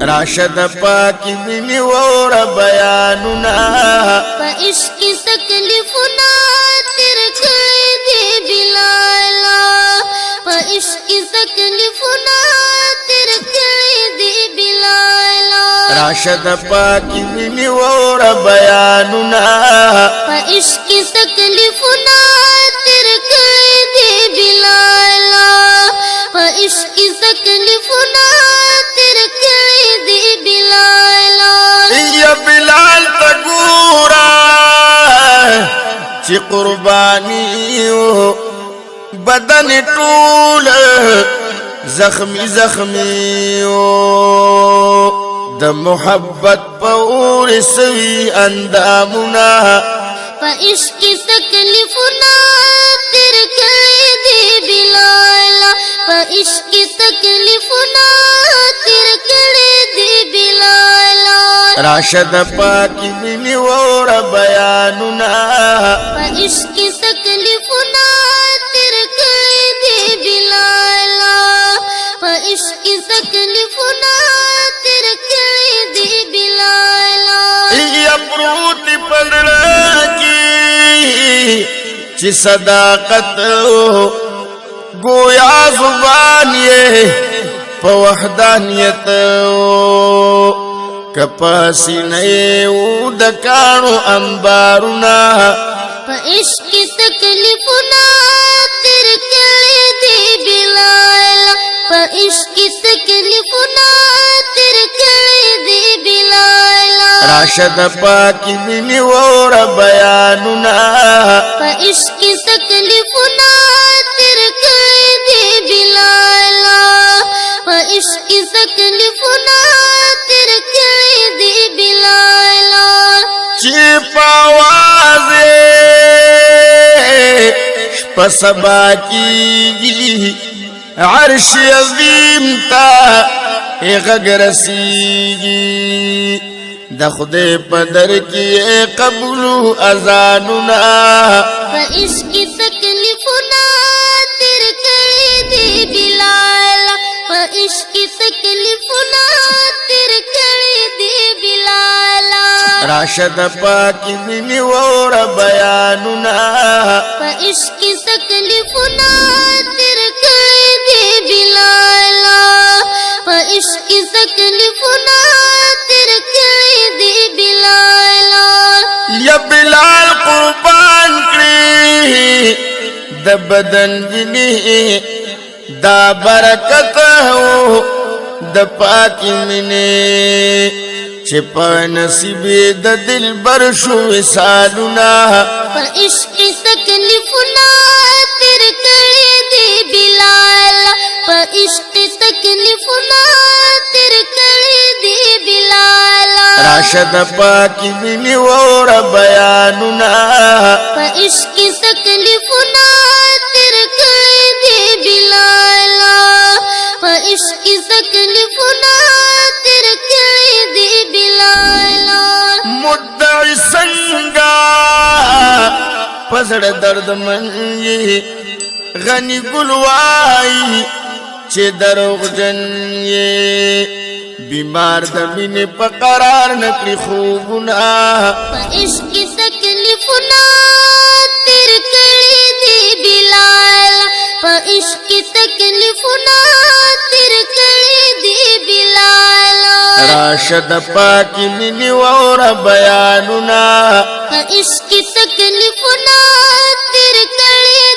راشد پاکی منی وور بیانونا پا عشق تکلیفنا تیر کړی دی بلالا پا عشق تکلیفنا تیر کړی دی بلالا راشد پاکی منی وور بیانونا پا عشق تکلیفنا تیر کړی دی بلالا پا عشق تکلیفنا تیر کړی دی بلالا یا بلال تگورا چی قربانیو بدن طول زخمی زخمیو د محبت پور سوی اندامنا پا عشق تکلیفنا تیر کړی دی بلالا پا عشق تکلیفنا تیر کړی دی بلالا راشد پاکی منی وور بیانونا پا عشق تکلیفنا تیر کړی دی بلالا پا عشق تکلیفنا تیر کړی دی بلالا یا پروت پلڑا کی چی صداقت گویا زبان یہ پا وحدانیت کپاسی نیو دکانو انبارنا پا عشق تکلیفنا تیر کړی دی بلالا پا عشق تکلیفنا تیر کړی دی بلالا راشد پاکی منی وور بیانونا پا عشق تکلیفنا تیر کړی دی بلالا پا عشق تکلیفنا تیر کړی دی بلالا چی پاوازے پسبا کی عرش عظیم تا غگ رسیگی د خدای پدر کی قبولو اذاننا پا عشق تکلیفنا تیر کړی دی بلالا پا عشق تکلیفنا تیر کړی دی بلالا راشد پاکی منی وور بیانونا پا عشق تکلیفنا تیر کړی دی بلالا پا عشق تکلیفنا تیر کړی دی بلالا یا بلال قربان کری د بدن ویني دا برکت ہو د پاکی منی چی پا نصیب د دل برشو وصالونا پا عشق تکلیفنا تیر کړی دی بلالا پا عشق تکلیفنا تیر کړی دی بلالا راشد پاکی منی وور بیانونا پا عشق تکلیفنا تیر کړی دی بلالا پا عشق تکلیفنا تیر کړی دی بلالا مدعی سنگا پسڑ درد منی غنی گلوائی چه دروغ جنی بیمار دمین پا قرار نکلی خوبنا پا عشق تکلیفنا تیر کړی دی بلالا پا عشق تکلیفنا تیر کړی دی بلالا راشد پاکی منی وور بیانونا پا عشق تکلیفنا تیر کړی